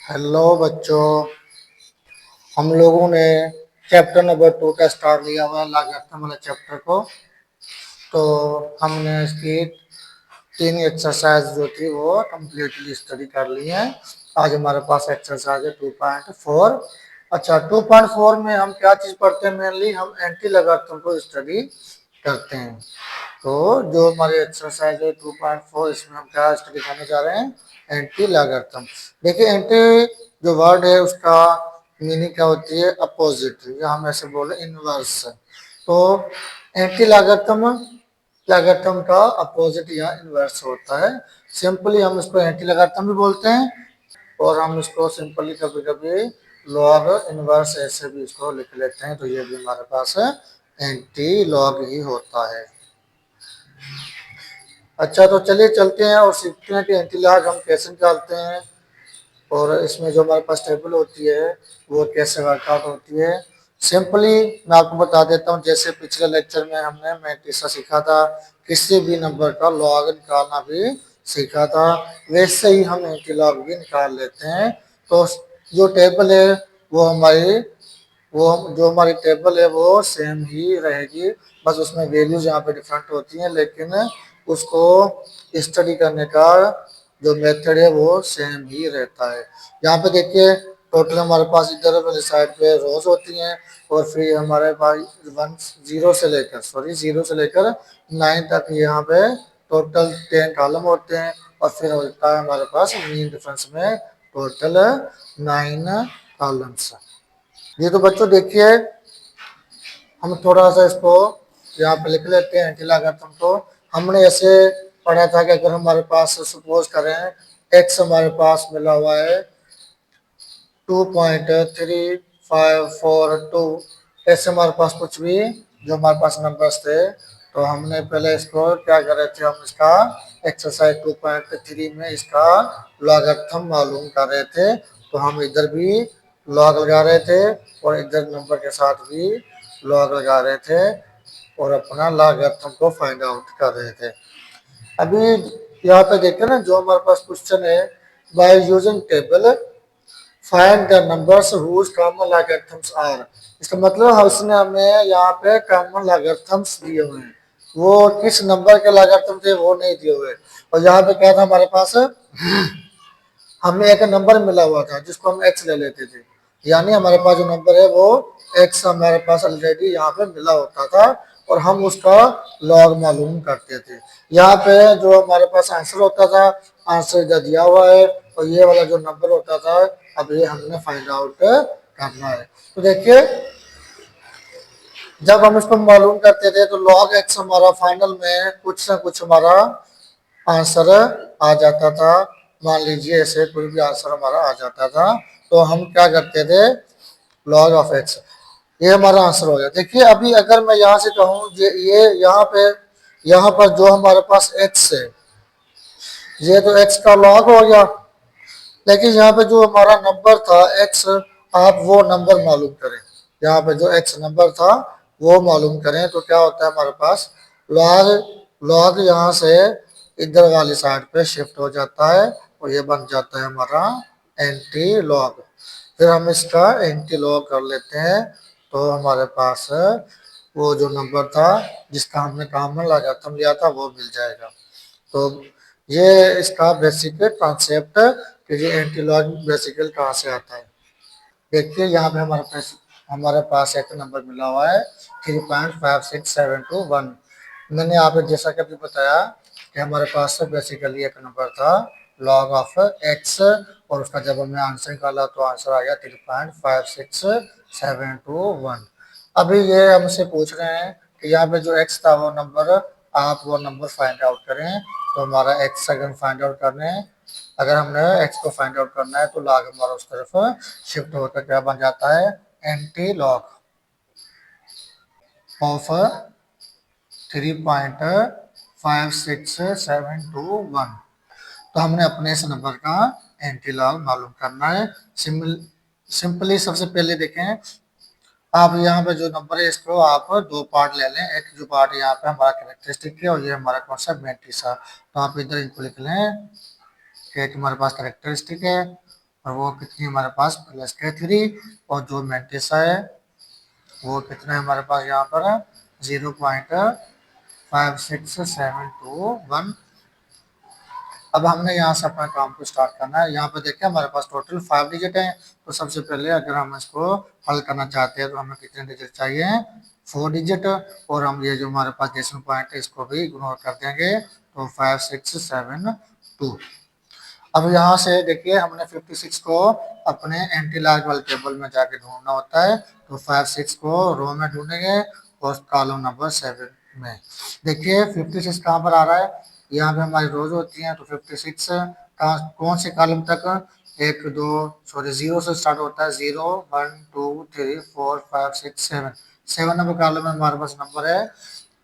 Hello बच्चों। हम लोगों ने चैप्टर नंबर 2 का स्टार्ट लिया हुआ है लॉगरिथम वाला चैप्टर को। तो हमने इसकी 3 एक्सरसाइज जो थी वो कम्प्लीटली स्टडी कर ली है। आज हमारे पास एक्सरसाइज है 2.4। अच्छा, 2.4 में हम क्या चीज़ पढ़ते हैं? मेनली हम एंटी लॉगरिथम को स्टडी करते हैं। तो जो हमारी एक्सरसाइज है 2.4, इसमें हम क्या स्टडी करने जा रहे हैं? Anti logarithm. देखिए, एंटी जो वर्ड है उसका मीनिंग क्या होती है? अपोजिट, या हम ऐसे बोले इनवर्स। तो एंटी लॉगरिथम लॉगरिथम का अपोजिट या इनवर्स होता है। सिंपली हम इसको एंटी लॉगरिथम भी बोलते हैं, और हम इसको सिंपली कभी कभी लॉग इनवर्स ऐसे भी इसको लिख लेते हैं। तो ये भी हमारे पास एंटी लॉग ही होता है। अच्छा, तो चलिए चलते हैं और सीखते हैं कि एंटी लॉग हम कैसे निकालते हैं, और इसमें जो हमारे पास टेबल होती है वो कैसे वर्कआउट होती है। सिंपली मैं आपको बता देता हूँ, जैसे पिछले लेक्चर में हमने मैट्रिक्स सीखा था, किसी भी नंबर का लॉग निकालना भी सीखा था, वैसे ही हम एंटी लॉग भी निकाल लेते हैं। तो जो टेबल है वो हमारी वो जो हमारी टेबल है वो सेम ही रहेगी, बस उसमें वैल्यूज यहाँ पे डिफरेंट होती हैं, लेकिन उसको स्टडी करने का जो मेथड है वो सेम ही रहता है। यहाँ पे देखिए, टोटल हमारे पास इधर वाली साइड पे रोज होती हैं, और फिर हमारे पास जीरो से लेकर 9 तक यहाँ पे टोटल 10 कॉलम होते हैं, और फिर होता है हमारे पास मीन डिफरेंस में टोटल 9 कॉलम्स। ये तो बच्चों देखिए, हम थोड़ा सा इसको यहाँ पे लिख लेते हैं एंटी लॉगरिथम को। हमने ऐसे पढ़ा था कि अगर हमारे पास सपोज करें एक्स हमारे पास मिला हुआ है 2.3542, ऐसे हमारे पास कुछ भी जो हमारे पास नंबर्स थे, तो हमने पहले इसको क्या कर रहे थे, हम इसका एक्सरसाइज 2.3 में इसका लॉगरिथम मालूम कर रहे थे। तो हम इधर भी लॉग लगा रहे थे, और इधर नंबर के साथ भी लॉग लगा रहे थे, और अपना लॉगरिथम को फाइंड आउट कर रहे थे। अभी यहाँ पे देखते हैं ना, जो हमारे पास क्वेश्चन है, by using table find the numbers whose common logarithms are. इसका मतलब है उसने हमें यहाँ पे कॉमन लॉगरिथम्स दिए हुए हैं, वो किस नंबर के लॉगरिथम थे वो नहीं दिए हुए। और यहाँ पे क्या था हमारे पास, हमें एक नंबर मिला हुआ था जिसको हम एक्स ले लेते थे, यानी हमारे पास जो नंबर है वो एक्स हमारे पास ऑलरेडी यहाँ पे मिला होता था, और हम उसका लॉग मालूम करते थे। यहाँ पे जो हमारे पास आंसर होता था, आंसर इधर दिया हुआ है, और ये वाला जो नंबर होता था अब ये हमने फाइंड आउट करना है। तो देखिए, जब हम इसको मालूम करते थे तो लॉग एक्स हमारा फाइनल में कुछ ना कुछ हमारा आंसर आ जाता था। मान लीजिए ऐसे कोई भी आंसर हमारा आ जाता था, तो हम क्या करते थे, लॉग ऑफ एक्स, ये हमारा आंसर हो गया। देखिए, अभी अगर मैं यहाँ से कहूँ ये यहाँ पर जो हमारे पास एक्स है, ये तो एक्स का लॉग हो गया, लेकिन यहाँ पे जो हमारा नंबर था एक्स, आप वो नंबर मालूम करें, यहाँ पे जो एक्स नंबर था वो मालूम करें, तो क्या होता है हमारे पास लॉग लॉग यहाँ से इधर वाली साइड पे शिफ्ट हो जाता है, और ये बन जाता है हमारा एंटी लॉग। फिर हम इसका एंटी लॉग कर लेते हैं, तो हमारे पास वो जो नंबर था जिसका हमने कॉमन लॉगरिथम लिया था वो मिल जाएगा। तो ये इसका बेसिक कॉन्सेप्ट, कि ये एंटी लॉग बेसिकल कहाँ से आता है। देखिए, यहाँ पे हमारे पास एक नंबर मिला हुआ है 3.56721। मैंने आप जैसा कि अभी बताया कि हमारे पास बेसिकली एक नंबर था लॉग ऑफ एक्स, और उसका जब हमने आंसर निकाला तो आंसर आ गया 3.56721। अभी ये हमसे पूछ रहे हैं कि यहाँ पे जो एक्स था वो नंबर, आप वो नंबर फाइंड आउट करें। तो हमारा एक्स अगर फाइंड आउट करने अगर हमने एक्स को फाइंड आउट करना है, तो लॉग हमारा उस तरफ शिफ्ट होकर क्या बन जाता है, एंटी लॉग ऑफ 3.56721। तो हमने अपने इस नंबर का एंटी लॉग मालूम करना है। सिंपली सबसे पहले देखें, आप यहाँ पे जो नंबर है इसको आप दो पार्ट ले लें। एक जो पार्ट यहाँ पे हमारा कैरेक्टरिस्टिक है, और ये हमारा कौन सा मैट्रिक्स है, तो आप इधर इनको लिख लें कि एक हमारे पास कैरेक्टरिस्टिक है, और वो कितनी हमारे पास प्लस के 3, और जो मैंटिसा है वो कितना है हमारे पास यहाँ पर 0.5672 1। अब हमने यहाँ से अपना काम को स्टार्ट करना है। यहाँ पे देखिए हमारे पास टोटल 5 डिजिट हैं। तो सबसे पहले अगर हम इसको हल करना चाहते हैं तो हमें कितने डिजिट चाहिए, 4 डिजिट। और हम ये जो हमारे पास डेसिमल पॉइंट है इसको भी इग्नोर कर देंगे, तो 5672। अब यहाँ से देखिए हमने 56 को अपने एंटी लॉग वाले टेबल में जाके ढूंढना होता है। तो 56 को रो में ढूंढेंगे और कॉलम नंबर 7 में। देखिए 56 कहाँ पर आ रहा है, यहाँ पे हमारी रोज होती हैं। तो 56 कौन से कॉलम तक, 0 से स्टार्ट होता है, 0 1 2 3 4 5 6 7। 7 नंबर कॉलम में हमारे पास नंबर है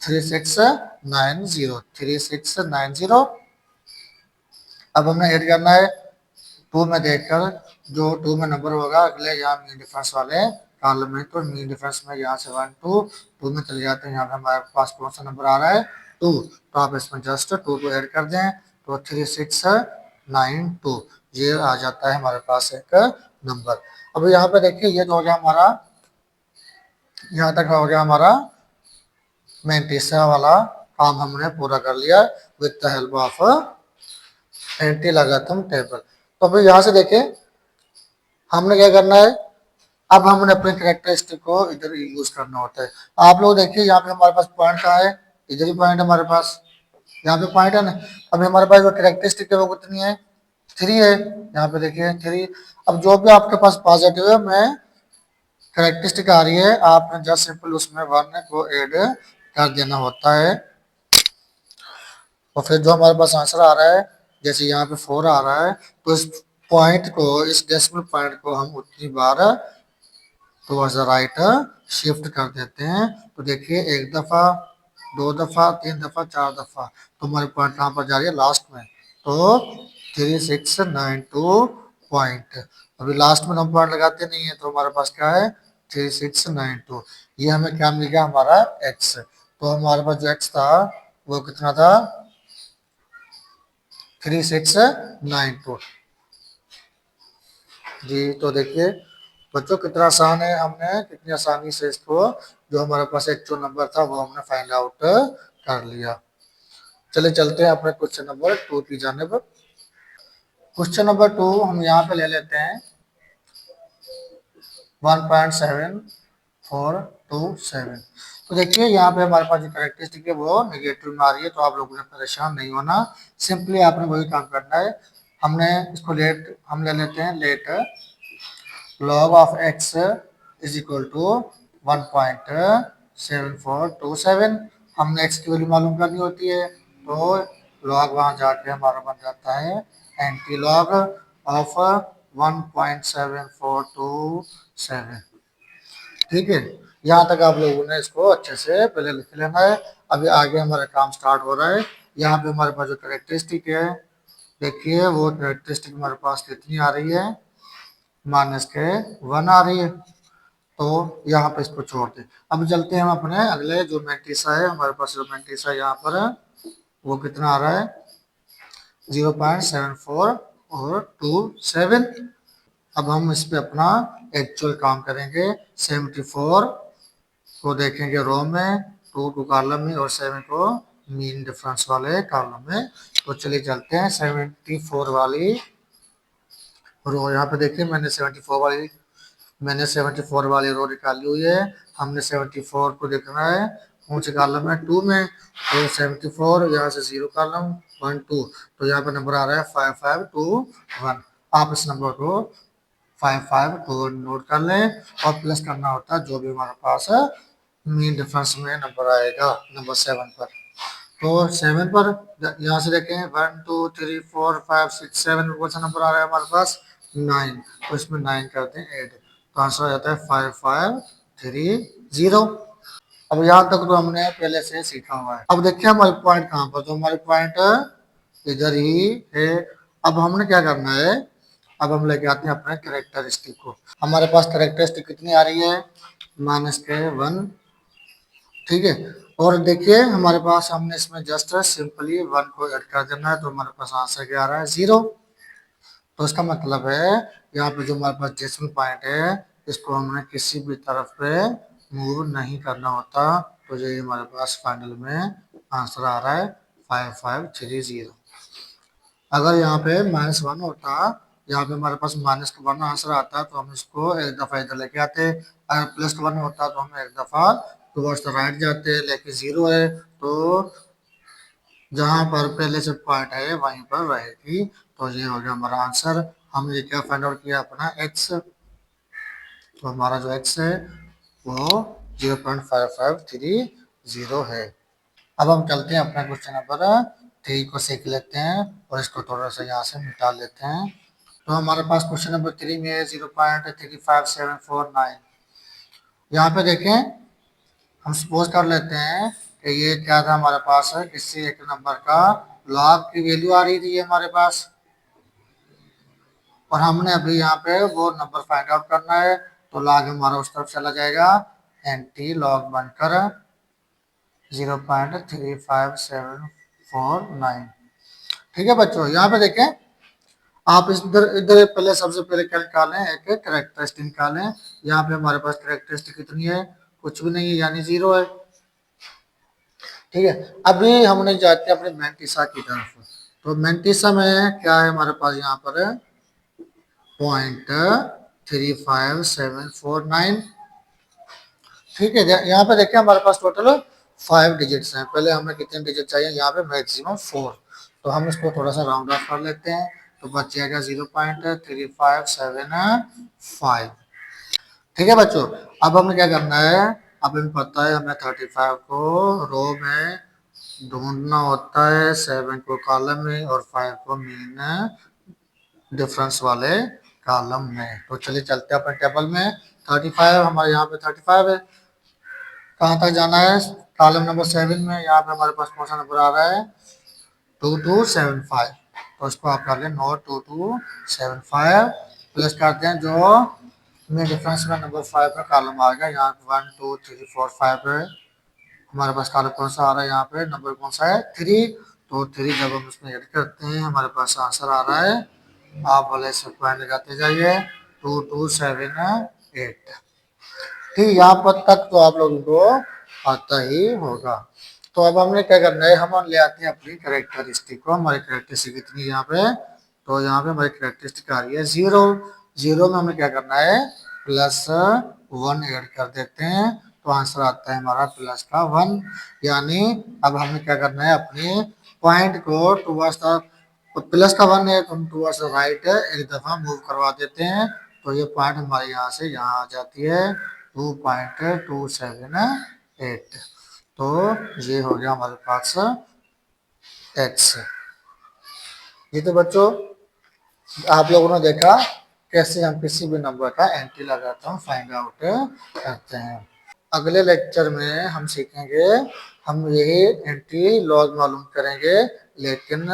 3690 3690। अब हमने ऐड करना है 2 में देखकर, जो 2 में नंबर होगा अगले यहाँ मीन डिफरेंस वाले कॉलम में। तो मीन डिफरेंस में यहाँ से 1 2 में चले जाते हैं। यहाँ पे हमारे पास कौन सा नंबर आ रहा है, 2। तो आप इसमें जस्ट 2 को ऐड कर दें, तो 3692 ये आ जाता है हमारे पास एक नंबर। अब यहाँ पे देखिए ये तो हो गया हमारा, यहाँ तक हो गया हमारा मैंटिसा वाला काम हमने पूरा कर लिया with the help of anti logarithm table. तो अभी यहाँ से देखें हमने क्या करना है, अब हमने अपने कैरेक्टरिस्टिक को इधर यूज करना होता है। आप लोग देखिए यहाँ पे हमारे पास पॉइंट कहाँ है, इधर ही पॉइंट है हमारे पास, यहाँ पे पॉइंट है ना। अभी हमारे पास जो कैरेक्टरिस्टिक है वो कितनी है, 3 है। यहाँ पे देखिए 3। अब जो भी आपके पास पॉजिटिव है में कैरेक्टरिस्टिक आ रही है, आपने जस्ट सिंपल उसमें 1 को ऐड कर देना होता है। और फिर जो हमारे पास आंसर आ रहा है, जैसे यहाँ पे 4 आ रहा है, तो इस पॉइंट को, इस डेसिमल पॉइंट को हम उतनी बार टुवर्ड्स द राइट शिफ्ट कर देते हैं। तो देखिए 1 दफा, 2 दफा, 3 दफा, 4 दफा, तो हमारी पॉइंट कहाँ पर जा रही है, लास्ट में। तो 3692 पॉइंट। अभी लास्ट में हम पॉइंट लगाते नहीं है, तो हमारे पास क्या है 3692। ये हमें क्या मिल गया, हमारा एक्स। तो हमारे पास जो एक्स था वो कितना था, 3692 जी। तो देखिए बच्चों कितना आसान है, हमने कितनी आसानी से इसको, जो हमारे पास एक्चुअल नंबर था वो हमने फाइंड आउट कर लिया। चलिए चलते हैं अपने क्वेश्चन नंबर 2 की जानिब। क्वेश्चन नंबर 2 हम यहाँ पे ले लेते हैं 1.7427। तो देखिए यहाँ पे हमारे पास जो कैरेक्टरिस्टिक है वो नेगेटिव में आ रही है, तो आप लोगों ने परेशान नहीं होना, सिंपली आपने वही काम करना है। हमने इसको लेट, हम ले लेते हैं let log of x is equal to 1.7427। हमने x की वैल्यू मालूम करनी होती है, तो log वहां जाके हमारा बन जाता है एंटी लॉग ऑफ 1.7427। ठीक है, यहाँ तक आप लोगों ने इसको अच्छे से पहले लिख लेना है। अभी आगे हमारा काम स्टार्ट हो रहा है। यहाँ पे हमारे पास जो कैरेक्टरिस्टिक है, देखिए वो कैरेक्टरिस्टिक हमारे पास कितनी आ रही है, -1 आ रही है। तो यहाँ पे इसको छोड़ दें। अब चलते हैं हम अपने अगले जो मैंटिसा है, हमारे पास जो मैंटिसा यहाँ पर है वो कितना आ रहा है 0.7427। अब हम इस पे अपना एक्चुअल काम करेंगे। 74 को देखेंगे रो में, 2 को कॉलम में, और 7 को मीन डिफरेंस वाले कॉलम में। तो चलिए चलते हैं 74 वाली रो। यहाँ पे देखिए मैंने 74 वाली रो निकाली हुई है। हमने 74 को देखना है कौन से कॉलम है, 2 में। तो 74 यहाँ से 0 कॉलम 1 2, तो यहाँ पे नंबर आ रहा है 5521। आप इस नंबर को 5521 नोट कर लें, और प्लस करना होता है जो भी हमारे पास है मीन डिफरेंस में नंबर आएगा नंबर 7 पर। तो 7 पर यहाँ से देखें 1 2 3 4 5 6 7 में कौन सा नंबर आ रहा है हमारे पास, 9। तो इसमें 9 करते हैं ऐड, तो आंसर आ जाता है 5530। अब यहाँ तक तो हमने पहले से सीखा हुआ है। अब देखिए हमारे पॉइंट कहाँ पर, तो हमारे पॉइंट इधर ही है। अब हमने क्या करना है, अब हम लेके आते हैं अपने कैरेक्टरिस्टिक को। हमारे पास कैरेक्टरिस्टिक कितनी आ रही है, -1। ठीक है, और देखिए हमारे पास हमने इसमें जस्ट सिंपली 1 को ऐड कर देना है, तो हमारे पास आंसर क्या आ रहा है 0। तो इसका मतलब है यहाँ पे जो हमारे पास डेसिमल पॉइंट है इसको हमने किसी भी तरफ पे मूव नहीं करना होता। तो ये हमारे पास फाइनल में आंसर आ रहा है 5530। अगर यहाँ पे -1 होता, यहाँ पे हमारे पास -1 आंसर आता तो हम इसको एक दफा इधर लेके आते। अगर +1 होता तो हम एक दफा टुवर्ड्स द राइट जाते, लेकिन 0 है तो जहां पर पहले से पॉइंट है वहीं पर रहेगी। तो ये हो गया हमारा आंसर। हमने ये क्या फाइंड आउट किया अपना एक्स। तो हमारा जो एक्स है वो 0.5530 है। अब हम चलते हैं अपना क्वेश्चन नंबर 3 को सीख लेते हैं और इसको थोड़ा सा यहाँ से मिटा लेते हैं। तो हमारे पास क्वेश्चन नंबर 3 में 0.35749। यहाँ पे देखें, हम सपोज कर लेते हैं कि ये क्या था हमारे पास है, किसी एक नंबर का लॉग की वैल्यू आ रही थी हमारे पास, और हमने अभी यहाँ पे वो नंबर फाइंड आउट करना है। तो लॉग हमारा उस तरफ चला जाएगा, एंटी लॉग बनकर 0.35749। ठीक है बच्चों, यहाँ पे देखें आप इस इधर इधर पहले सबसे पहले क्या निकालें, एक कैरेक्टरिस्टिक निकालें। यहाँ पे हमारे पास कैरेक्टरिस्टिक कितनी है, कुछ भी नहीं है, यानी 0 है। ठीक है, अभी हमने जाते हैं अपने मैंटिसा की तरफ। तो मैंटिसा में क्या है हमारे पास यहाँ पर 0.35749। ठीक है, यहाँ पे देखिए हमारे पास टोटल 5 डिजिट्स हैं। पहले हमें कितने डिजिट चाहिए, यहाँ पे मैक्सिमम 4। तो हम इसको थोड़ा सा राउंड ऑफ कर लेते हैं, तो बच जाएगा 0.3575। ठीक है बच्चों, अब हमें क्या करना है, अब हमें पता है हमें 35 को रो में ढूंढना होता है, 7 को कॉलम में और 5 को मीन डिफरेंस वाले कॉलम में। तो चलिए चलते हैं अपने टेबल में। 35 हमारे यहाँ पे 35 है, कहाँ तक जाना है, कॉलम नंबर 7 में। यहाँ पे हमारे पास कौन सा नंबर आ रहा है 2275। तो इसको आप कर लें नोट 2275 प्लस करते हैं जो में डिफरेंस में नंबर 5 का कॉलम आ गया। यहाँ 1 2 3 4 5 है हमारे पास, कॉलम कौन सा आ रहा है, यहाँ पे नंबर कौन सा है 3। तो 3 जब हम इसमें ऐड करते हैं हमारे पास आंसर आ रहा है, आप वाले से पॉइंट लगाते जाइए 2278। ठीक, यहाँ पर तक तो आप लोगों को आता ही होगा। तो अब हमने क्या करना है, हम ले आते हैं अपनी करेक्टरिस्टिक को। हमारी करेक्टरिस्टिक कितनी है यहाँ पे, तो यहाँ पे हमारी करेक्टरिस्टिक आ रही है 0। 0 में हमें क्या करना है +1 ऐड कर देते हैं, तो आंसर आता है हमारा प्लस का 1। यानी अब हमें क्या करना है, अपने पॉइंट को टुवर्ड्स द प्लस का 1 है तो हम टुवर्ड्स द राइट एक दफा मूव करवा देते हैं। तो ये पॉइंट हमारे यहाँ से यहाँ आ जाती है 2.278। तो ये हो गया हमारे पास एक्स। ये तो बच्चों आप लोगों ने देखा कैसे हम किसी भी नंबर का एंट्री लगाते हैं, फाइंड आउट करते हैं। अगले लेक्चर में हम सीखेंगे, हम यही एंट्री लॉग मालूम करेंगे, लेकिन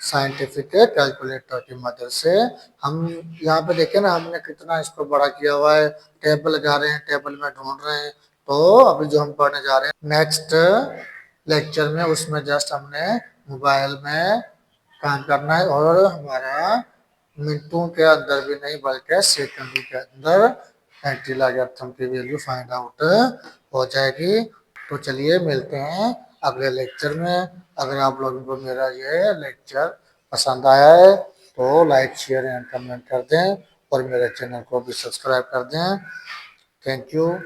साइंटिफिक कैलकुलेटर की मदद से। हम यहाँ पे देखें ना, हमने कितना इसको बड़ा किया हुआ है, टेबल लगा रहे हैं, टेबल में ढूंढ रहे हैं। तो अभी जो हम पढ़ने जा रहे हैं नेक्स्ट लेक्चर में, उसमें जस्ट हमने मोबाइल में काम करना है और हमारा मिनटों के अंदर भी नहीं बल्कि सेकंडों के अंदर एंट्री लॉगरिथम की वैल्यू फाइंड आउट हो जाएगी। तो चलिए मिलते हैं अगले लेक्चर में। अगर आप लोगों को मेरा ये लेक्चर पसंद आया है तो लाइक शेयर एंड कमेंट कर दें और मेरे चैनल को भी सब्सक्राइब कर दें। Thank you.